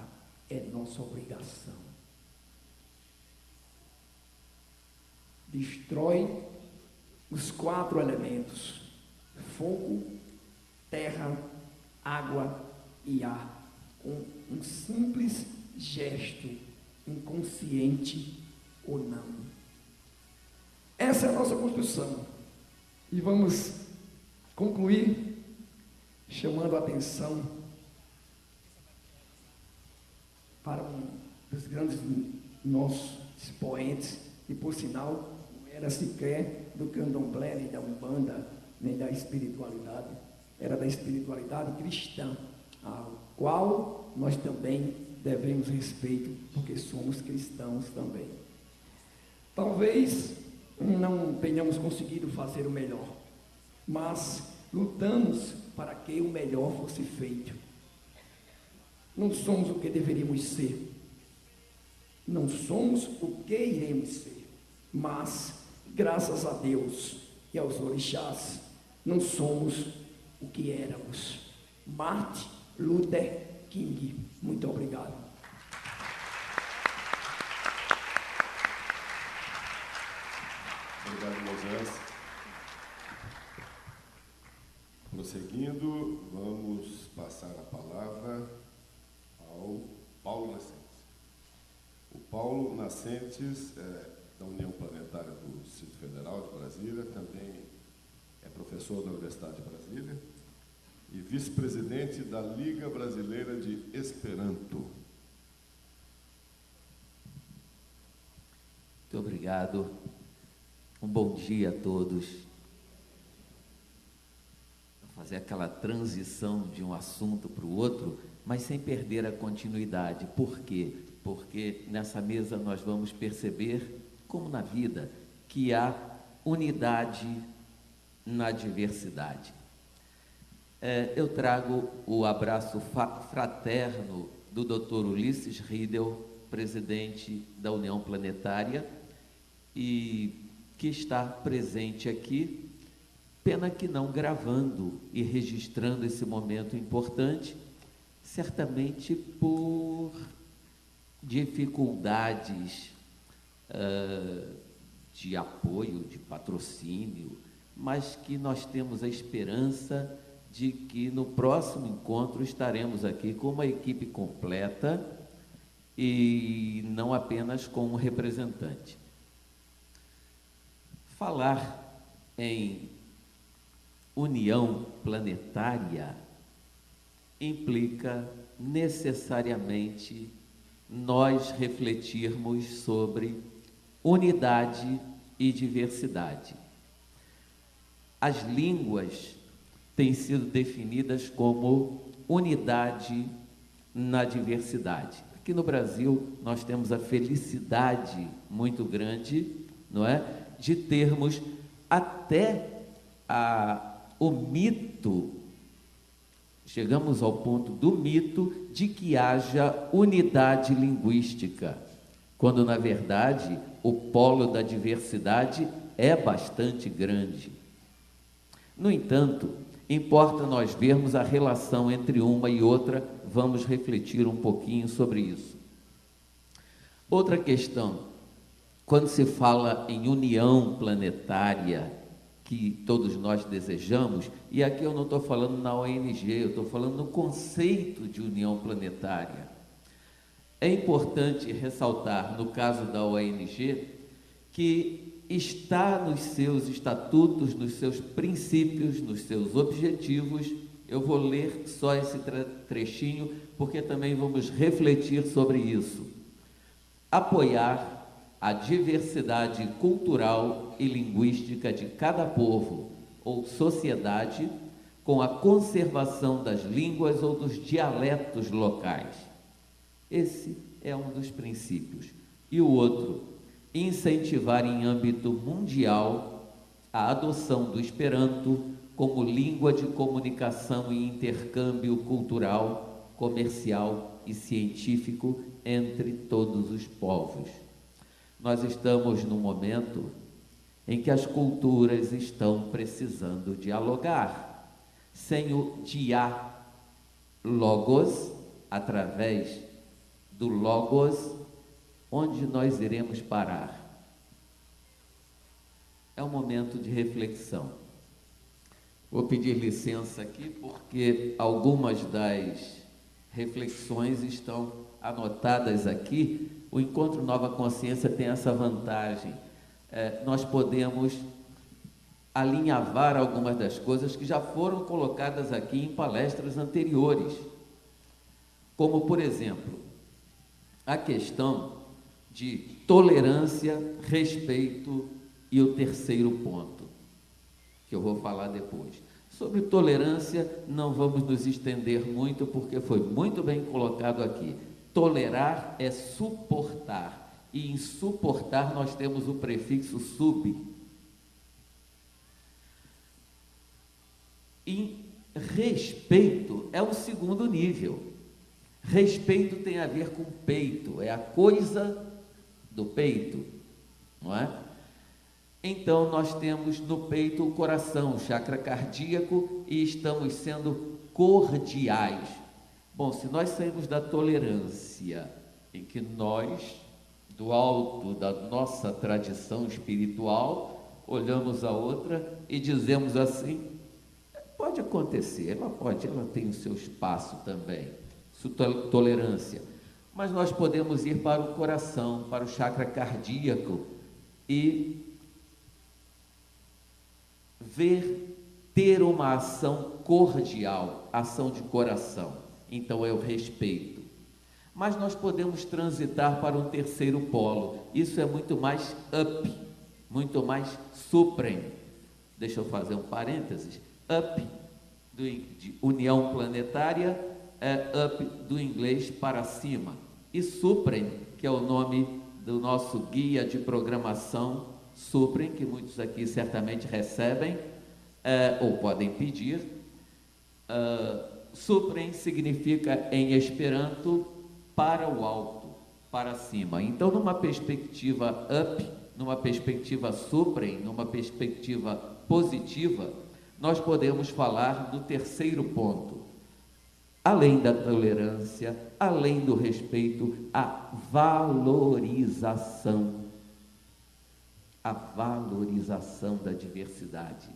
É nossa obrigação. Destrói os 4 elementos: fogo, terra, água e ar, com um simples gesto, inconsciente ou não. Essa é a nossa construção. E vamos concluir chamando a atenção para um dos grandes nossos expoentes, e por sinal, não era sequer do candomblé, nem da umbanda, nem da espiritualidade, era da espiritualidade cristã, ao qual nós também devemos respeito, porque somos cristãos também. Talvez não tenhamos conseguido fazer o melhor, mas lutamos para que o melhor fosse feito. Não somos o que deveríamos ser, não somos o que iremos ser, mas, graças a Deus e aos orixás, não somos o que éramos. Martin Luther King. Muito obrigado. Obrigado, Moisés. Prosseguindo, vamos passar a palavra ao Paulo Nascentes. O Paulo Nascentes da União Planetária do Distrito Federal de Brasília, também é professor da Universidade de Brasília e vice-presidente da Liga Brasileira de Esperanto. Muito obrigado. Um bom dia a todos. Vou fazer aquela transição de um assunto para o outro, mas sem perder a continuidade. Por quê? Porque nessa mesa nós vamos perceber, como na vida, que há unidade na diversidade. Eu trago o abraço fraterno do Dr. Ulisses Riedel, presidente da União Planetária, e que está presente aqui, pena que não gravando e registrando esse momento importante, certamente por dificuldades de apoio, de patrocínio, mas que nós temos a esperança de que no próximo encontro estaremos aqui com uma equipe completa e não apenas com um representante. Falar em união planetária implica necessariamente nós refletirmos sobre unidade e diversidade. As línguas têm sido definidas como unidade na diversidade. Aqui no Brasil nós temos a felicidade muito grande, não é, de termos até o mito, chegamos ao ponto do mito de que haja unidade linguística, quando na verdade o polo da diversidade é bastante grande. No entanto, importa nós vermos a relação entre uma e outra, vamos refletir um pouquinho sobre isso. Outra questão, quando se fala em união planetária, que todos nós desejamos, e aqui eu não estou falando na ONG, eu estou falando no conceito de união planetária. É importante ressaltar, no caso da ONG, que está nos seus estatutos, nos seus princípios, nos seus objetivos. Eu vou ler só esse trechinho, porque também vamos refletir sobre isso. Apoiar a diversidade cultural e linguística de cada povo ou sociedade com a conservação das línguas ou dos dialetos locais. Esse é um dos princípios. E o outro, incentivar em âmbito mundial a adoção do Esperanto como língua de comunicação e intercâmbio cultural, comercial e científico entre todos os povos. Nós estamos num momento em que as culturas estão precisando dialogar. Sem o diálogos, através do logos, onde nós iremos parar? É um momento de reflexão. Vou pedir licença aqui, porque algumas das reflexões estão anotadas aqui. O Encontro Nova Consciência tem essa vantagem. Nós podemos alinhavar algumas das coisas que já foram colocadas aqui em palestras anteriores. Como, por exemplo, a questão de tolerância, respeito e o terceiro ponto, que eu vou falar depois. Sobre tolerância, não vamos nos estender muito, porque foi muito bem colocado aqui. Tolerar é suportar, e em suportar nós temos o prefixo sub. E respeito é o segundo nível. Respeito tem a ver com peito, é a coisa do peito, não é? Então, nós temos no peito o coração, o chakra cardíaco, e estamos sendo cordiais. Bom, se nós saímos da tolerância, em que nós, do alto da nossa tradição espiritual, olhamos a outra e dizemos assim, pode acontecer, ela tem o seu espaço também, sua tolerância, mas nós podemos ir para o coração, para o chakra cardíaco e ter uma ação cordial, ação de coração. Então é o respeito. Mas nós podemos transitar para um terceiro polo. Isso é muito mais up, muito mais supreme. Deixa eu fazer um parênteses. Up de união planetária é up do inglês para cima. E supreme, que é o nome do nosso guia de programação supreme, que muitos aqui certamente recebem ou podem pedir. Supreme significa em Esperanto para o alto, para cima. Então, numa perspectiva up, numa perspectiva supreme, numa perspectiva positiva, nós podemos falar do terceiro ponto. Além da tolerância, além do respeito, a valorização. A valorização da diversidade.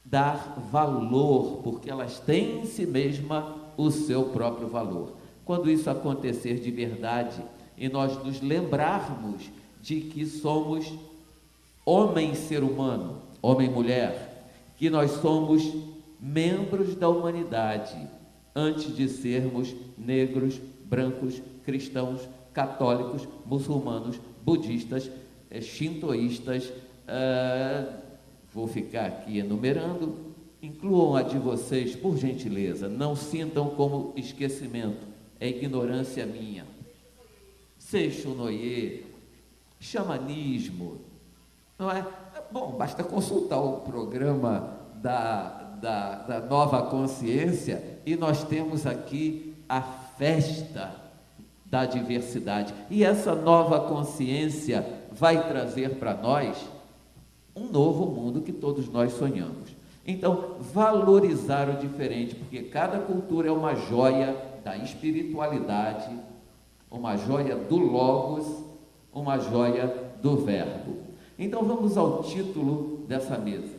Dar valor, porque elas têm em si mesma o seu próprio valor. Quando isso acontecer de verdade e nós nos lembrarmos de que somos homem ser humano, homem e mulher, que nós somos membros da humanidade, antes de sermos negros, brancos, cristãos, católicos, muçulmanos, budistas, shintoístas, vou ficar aqui enumerando, incluam a de vocês, por gentileza, não sintam como esquecimento, é ignorância minha. Seixonoye, xamanismo, não é? Bom, basta consultar o programa da Nova Consciência e nós temos aqui a festa da diversidade. E essa nova consciência vai trazer para nós um novo mundo que todos nós sonhamos. Então, valorizar o diferente, porque cada cultura é uma joia da espiritualidade, uma joia do Logos uma joia do verbo. Então vamos ao título dessa mesa: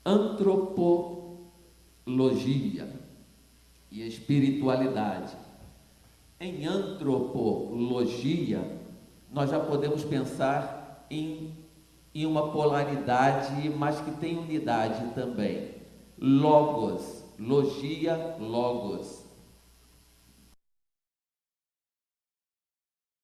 Antropologia e espiritualidade. Em antropologia, nós já podemos pensar em uma polaridade, mas que tem unidade também. Logos, logia, logos.